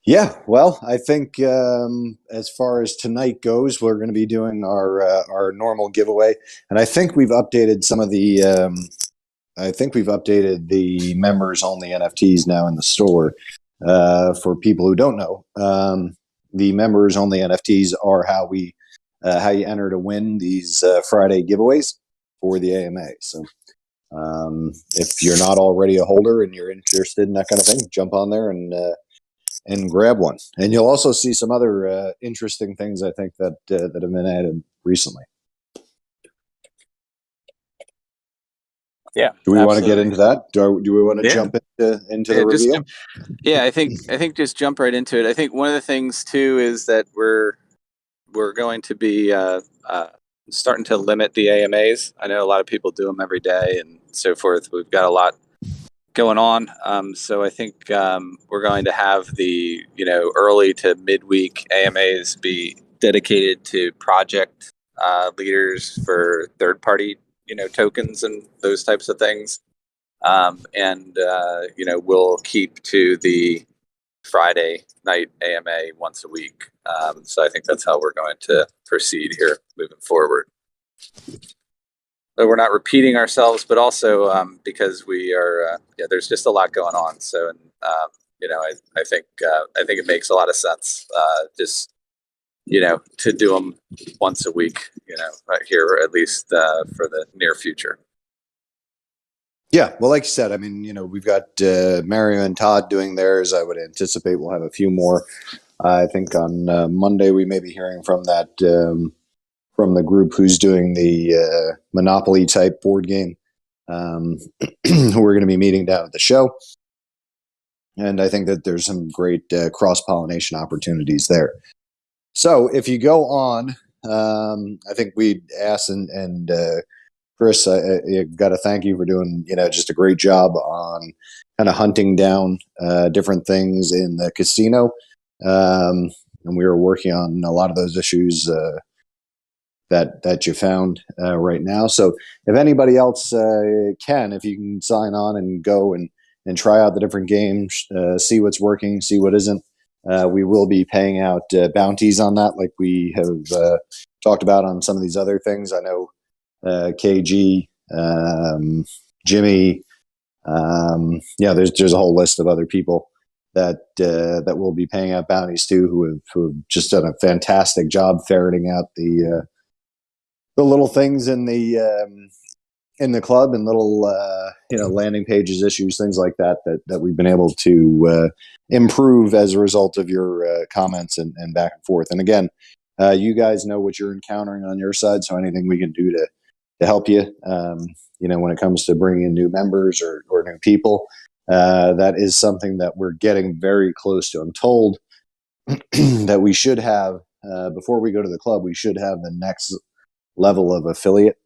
Yeah, well, I think as far as tonight goes, we're going to be doing our normal giveaway, and I think we've updated some of the. I think we've updated the members only NFTs now in the store. For people who don't know, the members only NFTs are how you enter to win these Friday giveaways for the AMA. So if you're not already a holder and you're interested in that kind of thing, jump on there and grab one. And you'll also see some other interesting things I think that have been added recently. Yeah, Do we want to get absolutely. into that? Do we want to Yeah. jump into the Yeah, just reveal? I think just jump right into it. I think one of the things too is that we're going to be starting to limit the AMAs. I know a lot of people do them every day and so forth. We've got a lot going on, so I think we're going to have the early to midweek AMAs be dedicated to project leaders for third party tokens and those types of things. And we'll keep to the Friday night AMA once a week. So I think that's how we're going to proceed here moving forward. So we're not repeating ourselves, but also because we are, there's just a lot going on. So, and I think it makes a lot of sense just to do them once a week, right here, at least for the near future. Yeah, well, like you said, I mean, we've got Mario and Todd doing theirs. I would anticipate we'll have a few more. I think on Monday we may be hearing from that from the group who's doing the Monopoly type board game. Who we're going to be meeting down at the show, and I think that there's some great cross pollination opportunities there. So if you go on, I think we asked and Chris, I got to thank you for doing, just a great job on kind of hunting down different things in the casino. And we were working on a lot of those issues that you found right now. So if anybody else if you can sign on and go and try out the different games, see what's working, see what isn't. We will be paying out bounties on that, like we have talked about on some of these other things. I know KG, Jimmy. There's a whole list of other people that will be paying out bounties to, who have just done a fantastic job ferreting out the little things in the club and little landing pages, issues, things like that we've been able to improve as a result of your comments and back and forth. And again, you guys know what you're encountering on your side, so anything we can do to help you, when it comes to bringing in new members or new people, that is something that we're getting very close to. I'm told that we should have, before we go to the club, we should have the next level of affiliate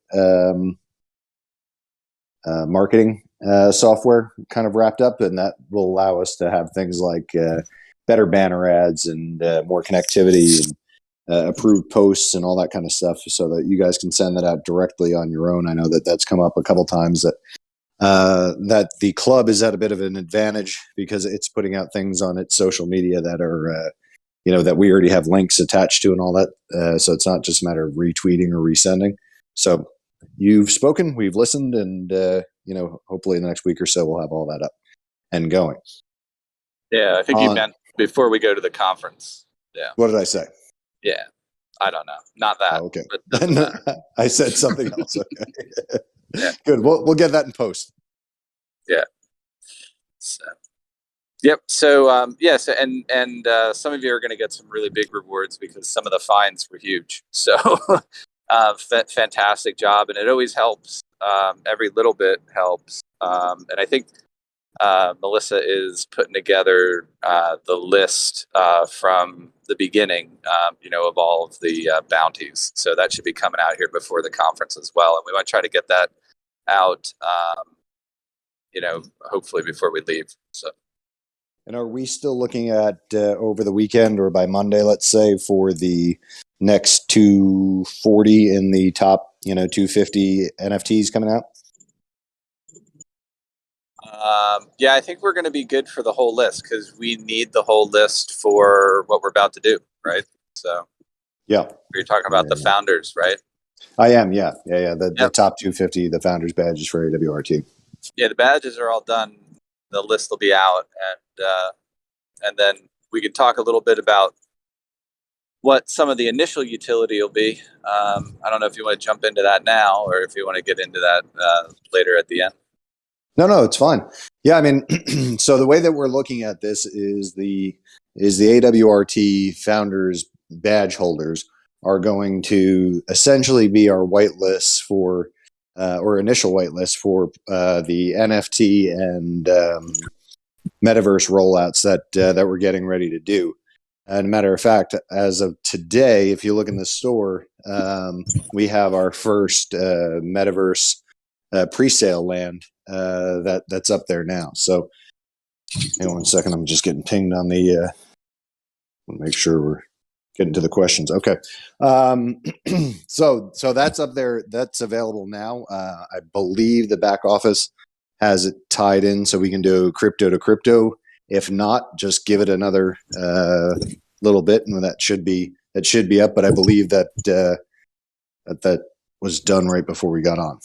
marketing software kind of wrapped up, and that will allow us to have things like better banner ads and more connectivity and approved posts and all that kind of stuff, so that you guys can send that out directly on your own. I know that's come up a couple times, that the club is at a bit of an advantage because it's putting out things on its social media that are that we already have links attached to and all that. So it's not just a matter of retweeting or resending. So you've spoken, we've listened, and hopefully in the next week or so we'll have all that up and going. Yeah, I think you meant before we go to the conference. Yeah. What did I say? Yeah, I don't know. Not that. Oh, okay. But I said something else. Okay. Yeah. Good. We'll get that in post. Yeah. So, yep. So and some of you are going to get some really big rewards because some of the fines were huge. So fantastic job, and it always helps. Every little bit helps. And I think Melissa is putting together the list from the beginning, of all of the bounties. So that should be coming out here before the conference as well. And we want to try to get that out, hopefully before we leave. So. And are we still looking at over the weekend or by Monday, let's say, for the next 240 in the top, 250 NFTs coming out? Yeah, I think we're going to be good for the whole list because we need the whole list for what we're about to do, right? So Yeah. you're talking Yeah, about the yeah. founders, right? I am. Yeah. Yeah. Yeah. The Yep. top 250, the founders badges for AWRT. Yeah, the badges are all done. The list will be out, and then we can talk a little bit about what some of the initial utility will be. I don't know if you want to jump into that now or if you want to get into that later at the end. No, no, it's fine. Yeah, I mean, so the way that we're looking at this is the AWRT founders badge holders are going to essentially be our whitelists for or initial whitelist for the NFT and metaverse rollouts that we're getting ready to do. And a matter of fact, as of today, if you look in the store, we have our first metaverse pre-sale land that's up there now. So, hang on one second. I'm just getting pinged on the. Make sure we're getting to the questions. Okay, so that's up there. That's available now. I believe the back office has it tied in, so we can do crypto to crypto. If not, just give it another little bit, and that should be up. But I believe that that was done right before we got on.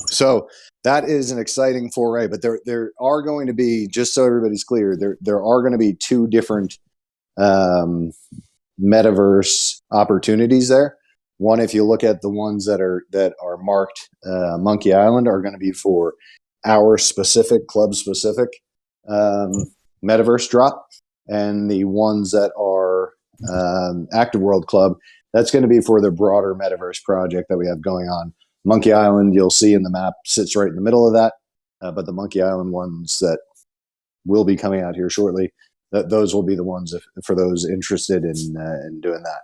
So that is an exciting foray. But there are going to be, just so everybody's clear, there are going to be two different metaverse opportunities there. One, if you look at the ones that are marked Monkey Island, are going to be for our specific club specific metaverse drop, and the ones that are Active World Club, that's going to be for the broader metaverse project that we have going on. Monkey Island, you'll see in the map, sits right in the middle of that, but the Monkey Island ones that will be coming out here shortly, those will be the ones for those interested in doing that.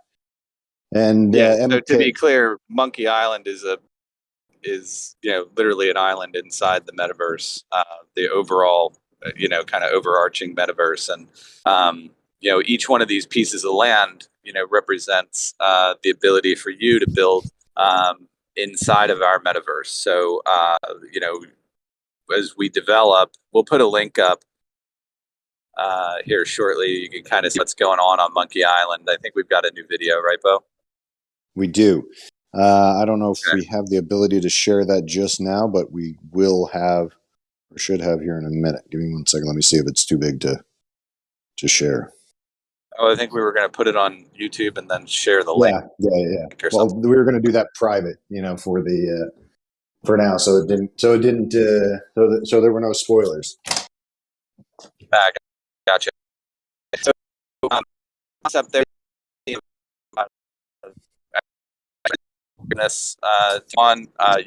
And Yeah. So to MK, be clear, Monkey Island is literally an island inside the metaverse, the overall kind of overarching metaverse, and each one of these pieces of land represents the ability for you to build inside of our metaverse. So as we develop, we'll put a link up here shortly. You can kind of see what's going on Monkey Island. I think we've got a new video, right, Bo? we do. I don't know if Okay. we have the ability to share that just now, but we will have or should have here in a minute. Give me 1 second. Let me see if it's too big to share. Oh, I think we were going to put it on YouTube and then share the link Yeah, yeah, yeah. or Well, something. we were going to do that private, for the for now, so it didn't. So there were no spoilers. Gotcha. So, concept there. You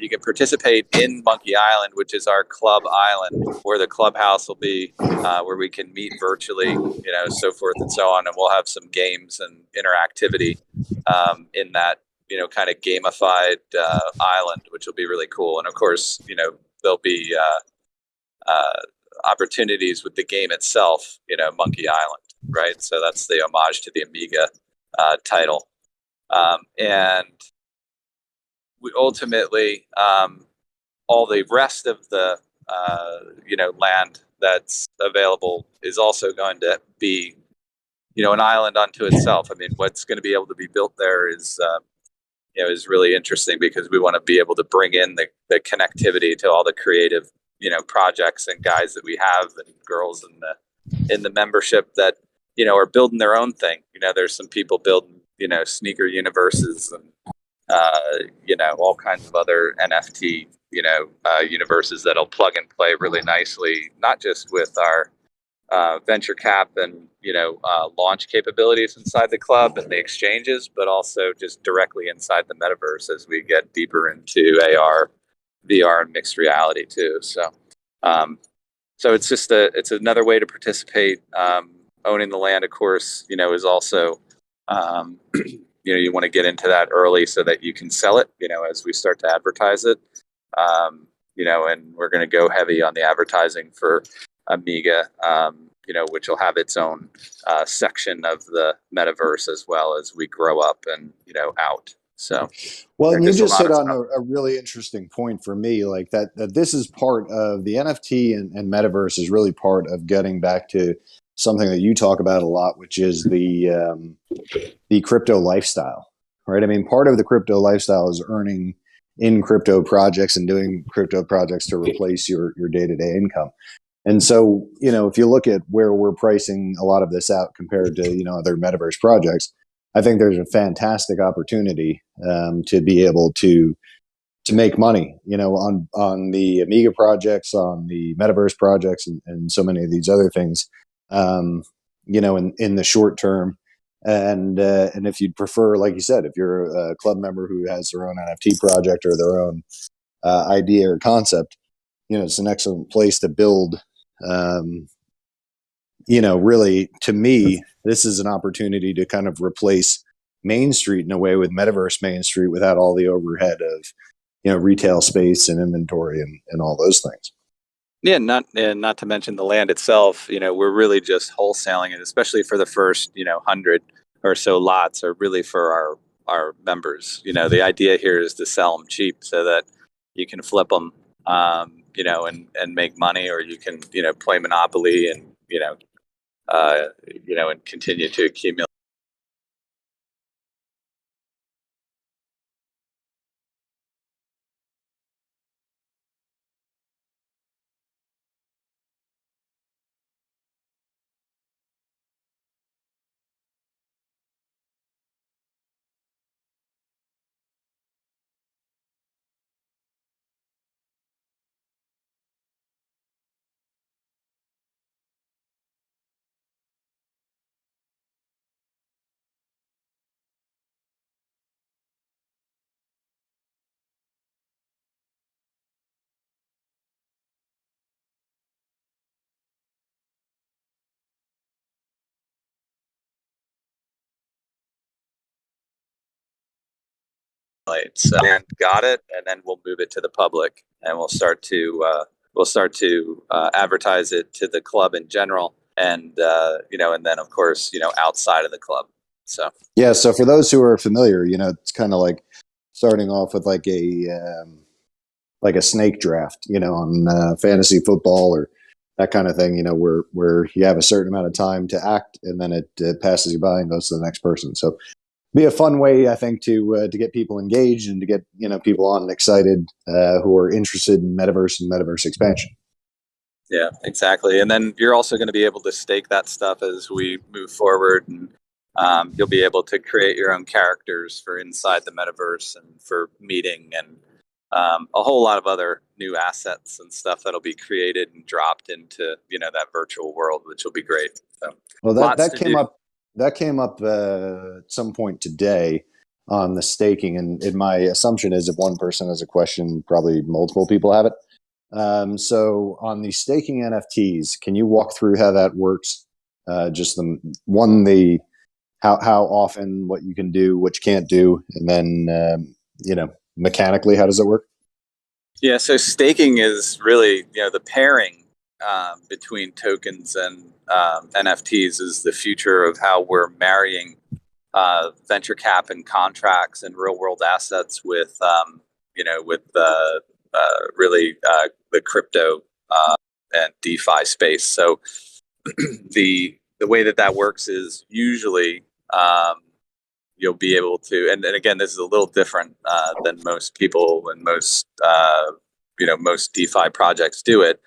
can participate in Monkey Island, which is our club island, where the clubhouse will be, where we can meet virtually, so forth and so on, and we'll have some games and interactivity in that, kind of gamified island, which will be really cool. And of course, there'll be opportunities with the game itself, Monkey Island, right? So that's the homage to the Amiga title, and we ultimately all the rest of the land that's available is also going to be an island unto itself. I mean, what's going to be able to be built there is really interesting because we want to be able to bring in the connectivity to all the creative projects and guys that we have and girls in the membership that are building their own thing. There's some people building sneaker universes and all kinds of other NFT, universes that'll plug and play really nicely, not just with our venture cap and launch capabilities inside the club and the exchanges, but also just directly inside the metaverse as we get deeper into AR, VR, and mixed reality too. So it's just it's another way to participate. Owning the land, of course, is also you want to get into that early so that you can sell it, as we start to advertise it. And we're going to go heavy on the advertising for Amiga, which will have its own section of the metaverse as well as we grow up and out. So Well, and you there's a just lot hit of on stuff. a really interesting point for me, like that this is part of the NFT and metaverse is really part of getting back to something that you talk about a lot, which is the crypto lifestyle, right? I mean, part of the crypto lifestyle is earning in crypto projects and doing crypto projects to replace your day to day income. And so, if you look at where we're pricing a lot of this out compared to, other metaverse projects, I think there's a fantastic opportunity to be able to make money, on the Amiga projects, on the metaverse projects, and so many of these other things, in the short term. And if you'd prefer, like you said, if you're a club member who has their own NFT project or their own idea or concept, it's an excellent place to build. Um, really, to me, this is an opportunity to kind of replace Main Street in a way with Metaverse Main Street without all the overhead of, retail space and inventory and all those things. Yeah, not to mention the land itself. We're really just wholesaling it, especially for the first 100 or so lots, are really for our members. The idea here is to sell them cheap so that you can flip them, and make money, or you can play Monopoly and and continue to accumulate. So, and got it, and then we'll move it to the public, and we'll start to advertise it to the club in general, and then of course outside of the club. So Yeah. So for those who are familiar, it's kind of like starting off with like a snake draft, on fantasy football or that kind of thing, where you have a certain amount of time to act and then it passes you by and goes to the next person. So be a fun way, I think, to get people engaged and to get people on and excited who are interested in metaverse and metaverse expansion. yeah, exactly. And then you're also going to be able to stake that stuff as we move forward, and you'll be able to create your own characters for inside the metaverse and for meeting, and a whole lot of other new assets and stuff that'll be created and dropped into that virtual world, which will be great. So Well, that lots that to came do. up that came up at some point today on the staking, and my assumption is if one person has a question, probably multiple people have it. So on the staking NFTs, can you walk through how that works? Just the how often, what you can do, what you can't do, and then mechanically, how does it work? Yeah, so staking is really, the pairing between tokens and NFTs is the future of how we're marrying venture cap and contracts and real world assets with, really the crypto and DeFi space. So the way that works is usually you'll be able to, and again, this is a little different than most people and most DeFi projects do it.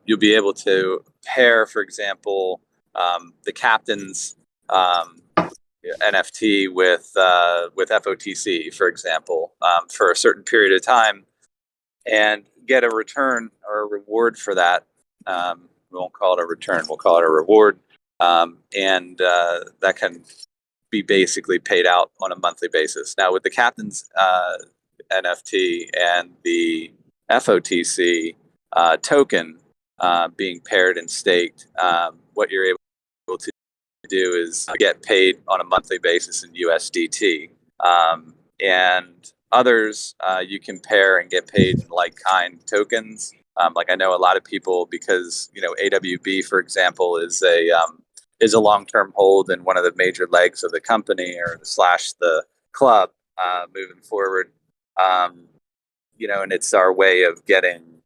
You'll be able to pair, for example, the captain's NFT with FOTC, for example, for a certain period of time, and get a return or a reward for that. We won't call it a return; we'll call it a reward, and that can be basically paid out on a monthly basis. Now, with the captain's NFT and the FOTC token being paired and staked, what you're able to do is get paid on a monthly basis in USDT. And others you can pair and get paid in like kind tokens. Like I know a lot of people, because AWB, for example, is a long term hold in one of the major legs of the company or slash the club. moving forward. Um, and it's our way of getting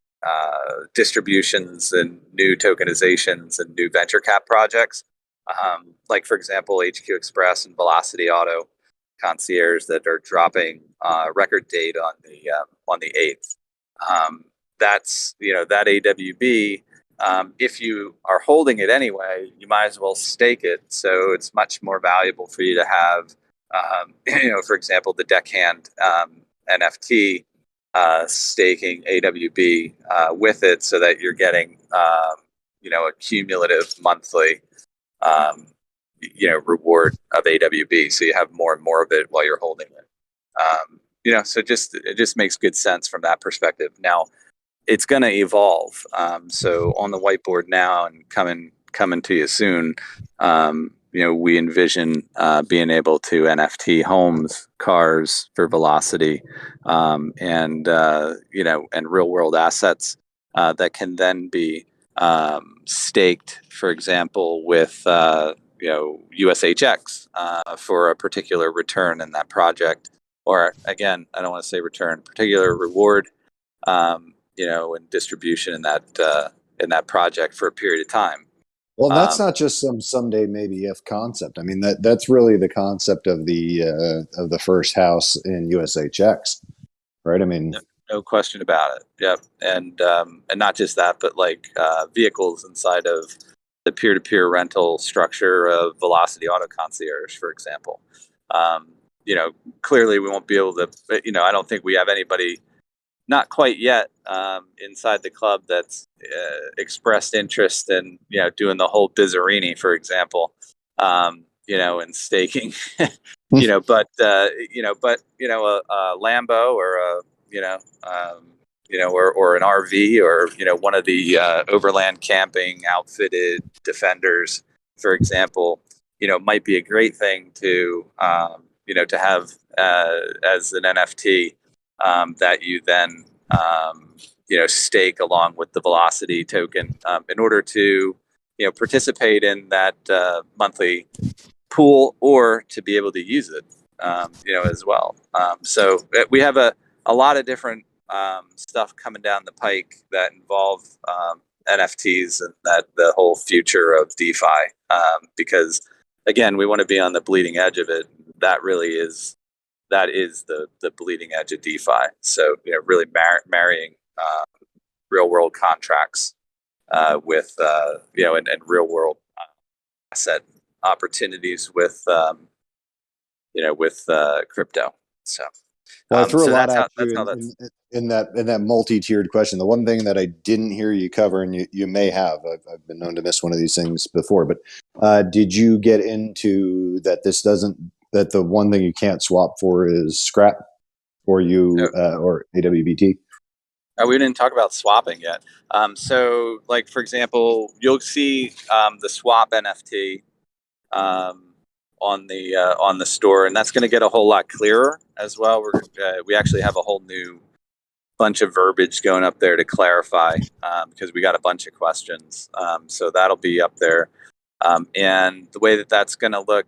distributions and new tokenizations and new venture cap projects. Like for example, HQ Express and Velocity Auto concierge that are dropping record date on the 8th. That's that AWB. If you are holding it anyway, you might as well stake it. So it's much more valuable for you to have, for example, the Deckhand NFT staking AWB with it, so that you're getting a cumulative monthly um, reward of AWB. So you have more and more of it while you're holding it. So it just makes good sense from that perspective. Now it's going to evolve. So on the whiteboard now and coming to you soon, we envision being able to NFT homes, cars for Velocity, and real world assets that can then be staked, for example, with USHX for a particular return in that project, or again, I don't want to say return, particular reward, and distribution in that project for a period of time. Well, and that's not just some someday maybe if concept. I mean that's really the concept of the first house in USHX, right? I mean, No question about it. Yep, and not just that, but like vehicles inside of the peer-to-peer rental structure of Velocity Auto Concierge, for example. Um, Clearly we won't be able to. I don't think we have anybody, not quite yet, inside the club that's expressed interest in doing the whole Bizzarini, for example, and staking, a Lambo or or an RV, or one of the overland camping outfitted Defenders, for example, might be a great thing to have as an NFT, that you then stake along with the Velocity token, in order to participate in that monthly pool, or to be able to use it as well. So we have a lot of different stuff coming down the pike that involve NFTs and that the whole future of DeFi, because again, we want to be on the bleeding edge of it. That is the bleeding edge of DeFi. So really marrying real world contracts with and real world asset opportunities with crypto. So well, I threw a lot that's at how you that's. in that multi-tiered question. The one thing that I didn't hear you cover, and you may have, I've been known to miss one of these things before, but did you get into that? That the one thing you can't swap for is scrap, or or AWBT. We didn't talk about swapping yet. So, like for example, you'll see the swap NFT um, on the store, and that's going to get a whole lot clearer as well. We actually have a whole new bunch of verbiage going up there to clarify, because we got a bunch of questions. So that'll be up there, and the way that that's going to look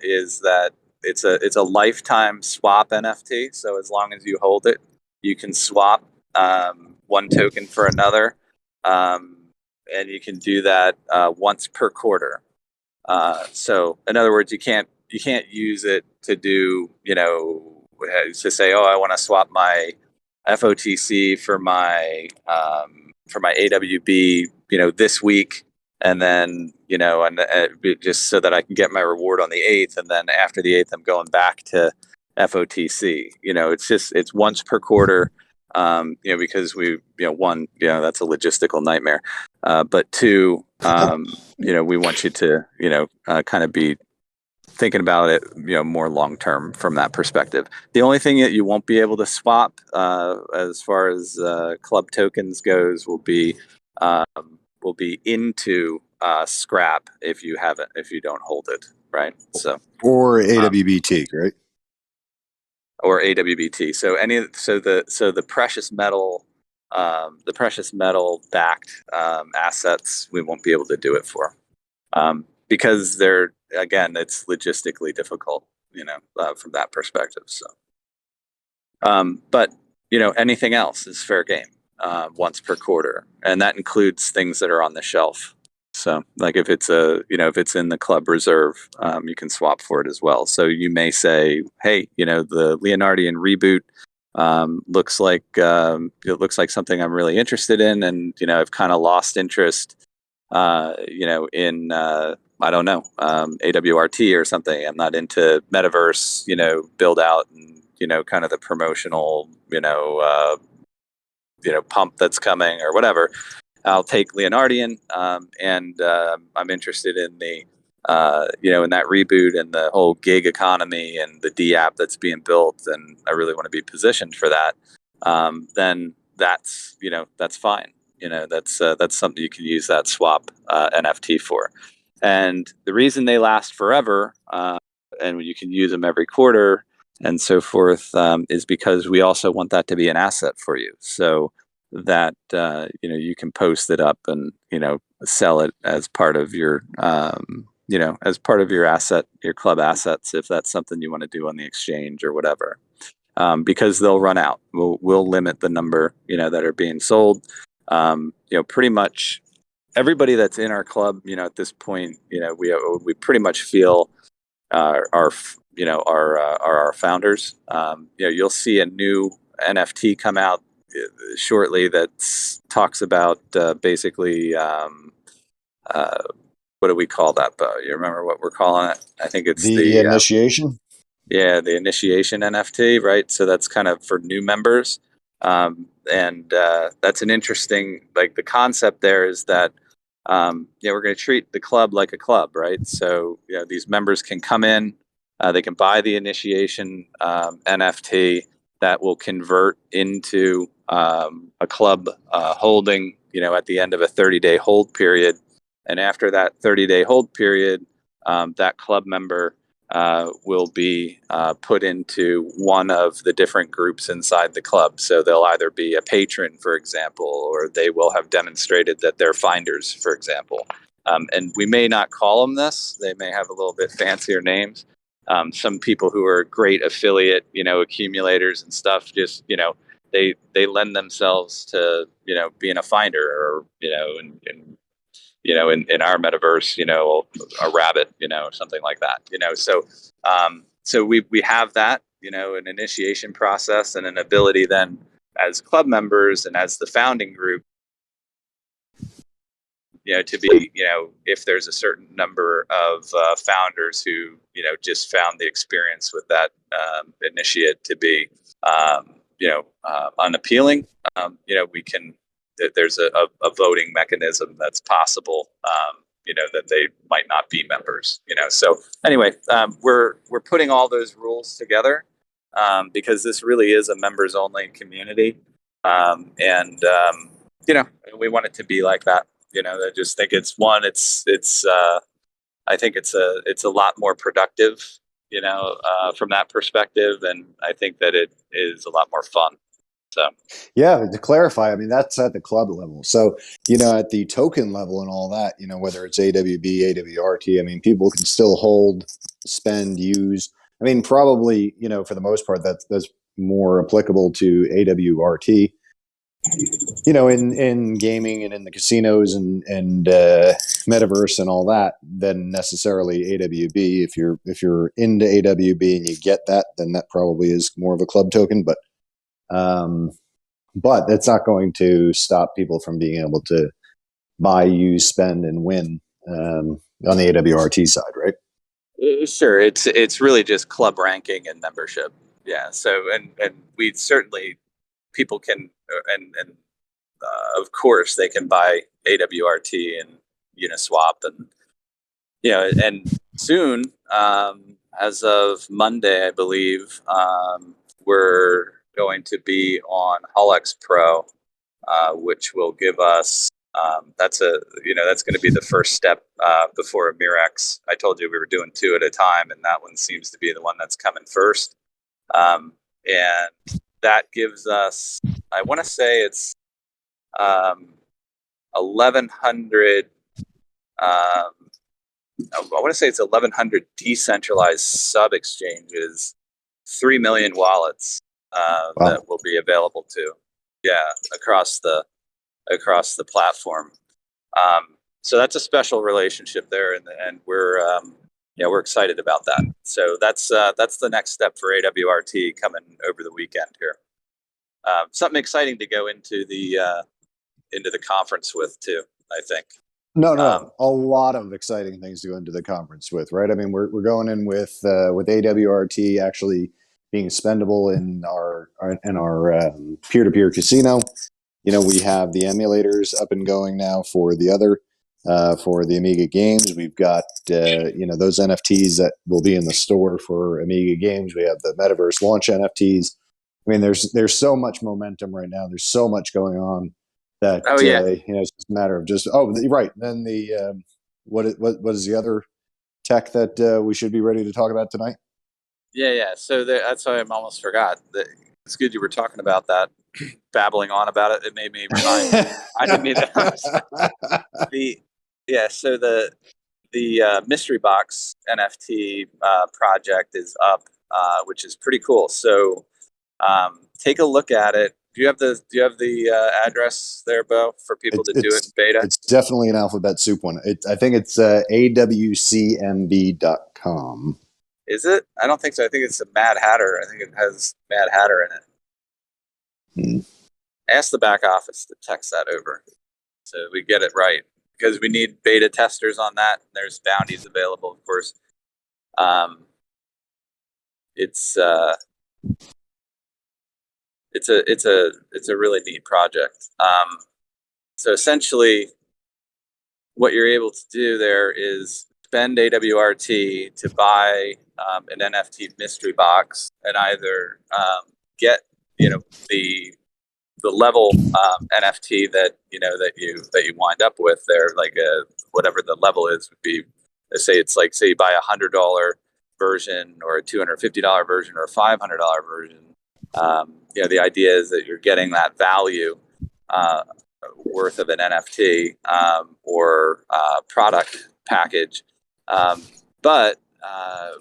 is that it's a lifetime swap NFT. So as long as you hold it, you can swap one token for another, and you can do that once per quarter. So in other words, you can't use it to do to say, oh, I want to swap my FOTC for my AWB this week, and then just so that I can get my reward on the 8th, and then after the 8th I'm going back to FOTC. It's once per quarter, because one, that's a logistical nightmare, but two, we want you to kind of be thinking about it more long term from that perspective. The only thing that you won't be able to swap as far as club tokens goes will be into scrap if you don't hold it, right? So Or AWBT, right? Or AWBT. So the precious metal backed assets, we won't be able to do it for, because it's logistically difficult, from that perspective. So But anything else is fair game, once per quarter, and that includes things that are on the shelf. So, like if it's if it's in the club reserve, you can swap for it as well. So you may say, hey, the Leonardian reboot it looks like something I'm really interested in, and I've kind of lost interest, in I don't know, AWRT or something. I'm not into Metaverse, build out and kind of the promotional, pump that's coming or whatever. I'll take Leonardian, and I'm interested in the in that reboot and the whole gig economy and the D app that's being built, and I really want to be positioned for that. Then that's fine. That's something you can use that swap NFT for. And the reason they last forever, and you can use them every quarter and so forth, is because we also want that to be an asset for you. So that you can post it up and sell it as part of your as part of your asset, your club assets, if that's something you want to do on the exchange or whatever. Because they'll run out. We'll limit the number that are being sold. Pretty much everybody that's in our club, at this point, we pretty much feel our are our founders. You'll see a new NFT come out shortly that talks about basically what do we call that, Bo? You remember what we're calling it? I think it's The initiation. yeah, the initiation NFT, right? So that's kind of for new members. And that's an interesting, like the concept there is that, we're going to treat the club like a club, right? So, these members can come in, they can buy the initiation NFT that will convert into a club holding, at the end of a 30-day hold period. And after that 30-day hold period, that club member will be put into one of the different groups inside the club. So they'll either be a patron, for example, or they will have demonstrated that they're finders, for example. And we may not call them this. They may have a little bit fancier names. Some people who are great affiliate, accumulators and stuff, just, they lend themselves to, being a finder or, in our metaverse, a rabbit, or something like that, so we have that, an initiation process and an ability then as club members and as the founding group, to be, if there's a certain number of founders who, just found the experience with that initiate to be, unappealing, we can, there's a voting mechanism that's possible, that they might not be members, So anyway, we're putting all those rules together because this really is a members only community, and we want it to be like that. I just think I think it's a lot more productive, from that perspective, and I think that it is a lot more fun. So Yeah, to clarify, I mean that's at the club level. So at the token level and all that, whether it's AWB, AWRT, I mean people can still hold, spend, use. I mean probably for the most part that's more applicable to AWRT. In gaming and in the casinos and metaverse and all that, than necessarily AWB. If you're into AWB and you get that, then that probably is more of a club token. But it's not going to stop people from being able to buy, use, spend, and win on the AWRT side, right? sure, it's really just club ranking and membership. Yeah. So and we certainly people can and of course they can buy AWRT and Uniswap and and soon, as of Monday, I believe, we're going to be on Hullx Pro, which will give us that's going to be the first step before a Mirex. I told you we were doing two at a time, and that one seems to be the one that's coming first. And that gives us, I want to say it's 1,100. I want to say it's 1,100 decentralized sub exchanges, 3 million wallets, Wow. that will be available to, yeah, across the platform. So that's a special relationship there, and we're yeah, we're excited about that. So that's the next step for AWRT coming over the weekend here. Something exciting to go into the conference with too, I think. No, Um, no, a lot of exciting things to go into the conference with, right? I mean, we're going in with AWRT actually being spendable in our peer to peer casino. You know, we have the emulators up and going now for the other for the Amiga games. We've got you know, those NFTs that will be in the store for Amiga games. We have the Metaverse launch NFTs. I mean, there's so much momentum right now. There's so much going on that oh yeah, you know, it's just a matter of just right. Then the what is the other tech that we should be ready to talk about tonight? yeah. So that's why I almost forgot. It's good you were talking about that, babbling on about it. It made me remind. I didn't mean to. the yeah. So the mystery box NFT project is up, which is pretty cool. So take a look at it. Do you have the address there, Bo, for people to do it in beta? It's definitely an alphabet soup one. I think it's awcmb.com. Is it? I don't think so. I think it's a Mad Hatter. I think it has Mad Hatter in it. Hmm. Ask the back office to text that over so we get it right, because we need beta testers on that. There's bounties available, of course. Um, it's it's a really neat project. So essentially, what you're able to do there is spend AWRT to buy an NFT mystery box and either get, you know, the level NFT that that you wind up with there, like whatever the level is would be. Let's say it's like, say you buy $100 version or a $250 version or a $500 version. You know, the idea is that you're getting that value uh, worth of an NFT or product package. But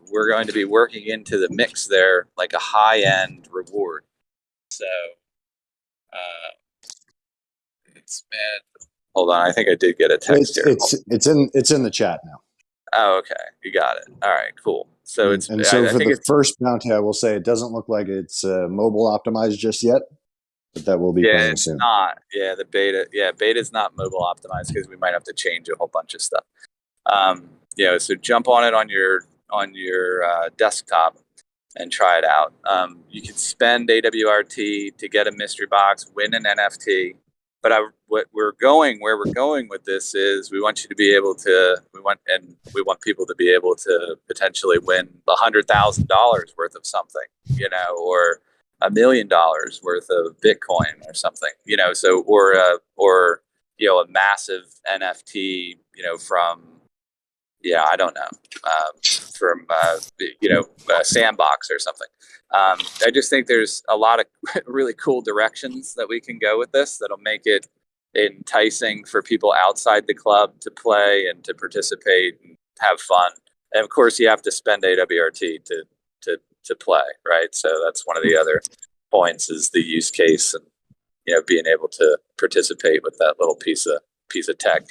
we're going to be working into the mix there like a high end reward. So it's man. Hold on, I think I did get a text here. It's in the chat now. Oh, okay, you got it. All right, cool. So And so I for think the it's first bounty, I will say it doesn't look like it's mobile optimized just yet, but that will be yeah, coming it's soon. not. Yeah, the beta. Yeah, beta is not mobile optimized because we might have to change a whole bunch of stuff. Yeah, so jump on it on your desktop and try it out. You can spend AWRT to get a mystery box, win an NFT. But where we're going with this is we want you to be able to we want people to be able to potentially win $100,000 worth of something, you know, or $1 million worth of Bitcoin or something, you know, so or you know, a massive NFT, you know, from, yeah, I don't know, from you know, Sandbox or something. I just think there's a lot of really cool directions that we can go with this that'll make it enticing for people outside the club to play and to participate and have fun. And of course, you have to spend AWRT to play, right? So that's one of the other points is the use case and, you know, being able to participate with that little piece of tech.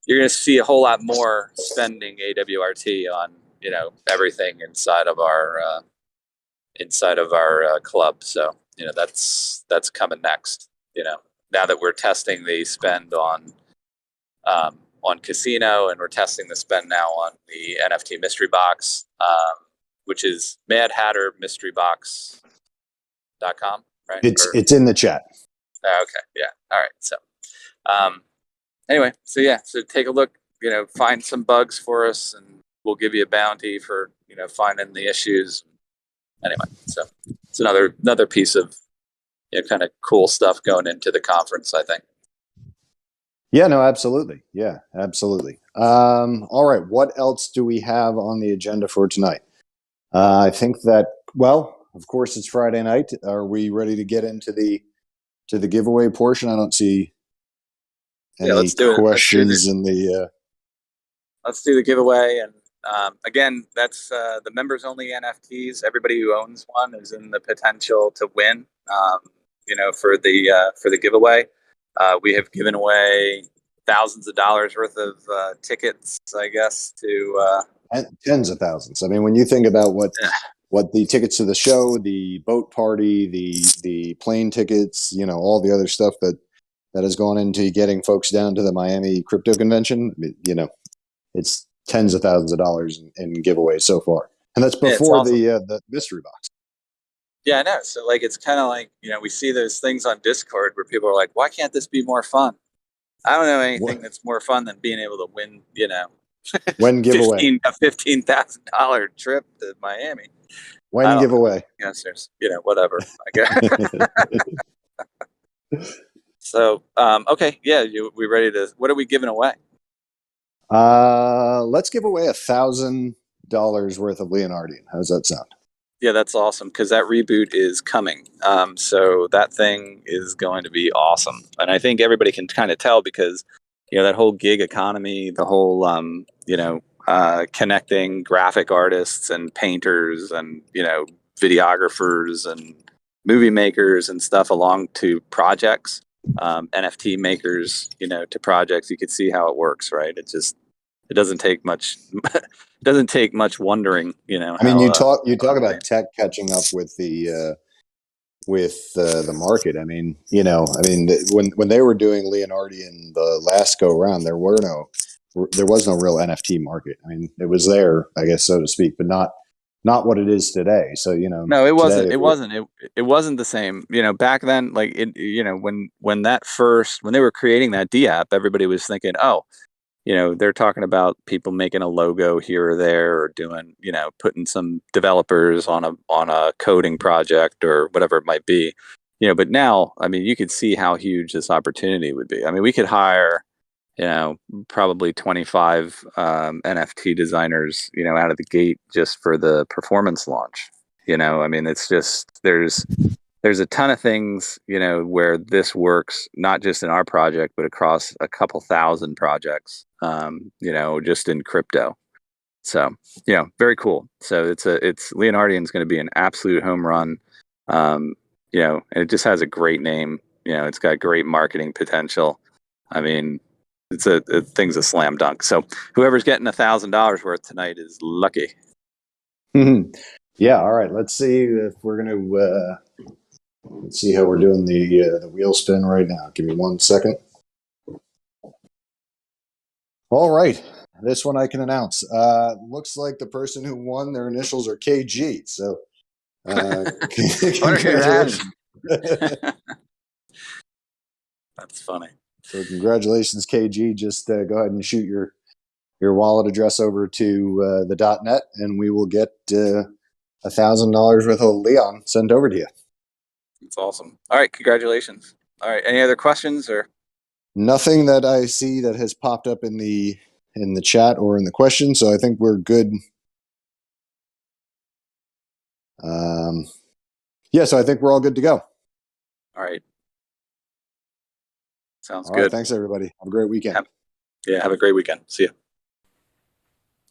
You're going to see a whole lot more spending AWRT on, you know, everything inside of our club. So, you know, that's coming next. You know, now that we're testing the spend on casino, and we're testing the spend now on the NFT mystery box, which is Mad Hatter Mystery Box.com, right? Or It's in the chat. okay, yeah, all right. So um, anyway, so yeah, so take a look. You know, find some bugs for us, and we'll give you a bounty for, you know, finding the issues. Anyway, so it's another piece of, you know, kind of cool stuff going into the conference, I think. Yeah, no, absolutely. Yeah, absolutely. All right, what else do we have on the agenda for tonight? I think that, well, of course, it's Friday night. Are we ready to get into the giveaway portion? I don't see Yeah, any let's do it. questions in the. Let's do the giveaway, and Again, that's the members only NFTs. Everybody who owns one is in the potential to win. For the giveaway, we have given away thousands of dollars worth of tickets, I guess, to Tens of thousands. I mean, when you think about what the tickets to the show, the boat party, the plane tickets, all the other stuff that has gone into getting folks down to the Miami crypto convention, it's tens of thousands of dollars in giveaways so far, and that's yeah, it's before awesome. the mystery box. Yeah, I know. So like, it's kind of like we see those things on Discord where people are like, "Why can't this be more fun?" I don't know anything that's more fun than being able to win. When giveaway, $15,000 trip to Miami. I when don't know. giveaway. I guess there's whatever. I guess. So okay, yeah, we ready to? What are we giving away? Let's give away $1,000 worth of Leonardian. How's that sound? Yeah, that's awesome because that reboot is coming. So that thing is going to be awesome, and I think everybody can kind of tell because that whole gig economy, the whole connecting graphic artists and painters and videographers and movie makers and stuff along to projects, NFT makers, to projects. You could see how it works, right? It doesn't take much. It doesn't take much wondering, I mean, how you talk about tech catching up with the market. I mean, when they were doing Leonardian the last go round, there was no real NFT market. I mean, it was there, I guess, so to speak, but not what it is today. So No, it today, wasn't. It wasn't. It wasn't the same. Back then, like when they were creating that D app, everybody was thinking, oh, they're talking about people making a logo here or there, or doing, putting some developers on a coding project or whatever it might be. But now, I mean, you could see how huge this opportunity would be. I mean, we could hire, probably 25 NFT designers, out of the gate just for the performance launch. I mean, it's just there's a ton of things, where this works, not just in our project, but across a couple thousand projects, just in crypto. So, very cool. So it's Leonardian's going to be an absolute home run. And it just has a great name. It's got great marketing potential. I mean, the thing's a slam dunk. So whoever's getting $1,000 worth tonight is lucky. Yeah. All right. Let's see if we're going to. Let's see how we're doing the wheel spin right now. Give me 1 second. All right. This one I can announce. Looks like the person who won, their initials are KG. So Wonder who that congratulations. is. That's funny. So congratulations, KG. Just go ahead and shoot your wallet address over to the .net, and we will get $1,000 worth of Leon sent over to you. That's awesome. All right, congratulations. All right, any other questions or? Nothing that I see that has popped up in the chat or in the question, so I think we're good. Yeah, so I think we're all good to go. All right. Sounds all right, good. thanks everybody. Have a great weekend. Have a great weekend. See you.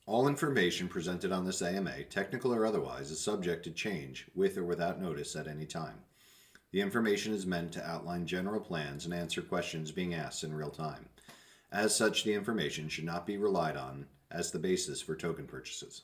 All information presented on this AMA, technical or otherwise, is subject to change with or without notice at any time. The information is meant to outline general plans and answer questions being asked in real time. As such, the information should not be relied on as the basis for token purchases.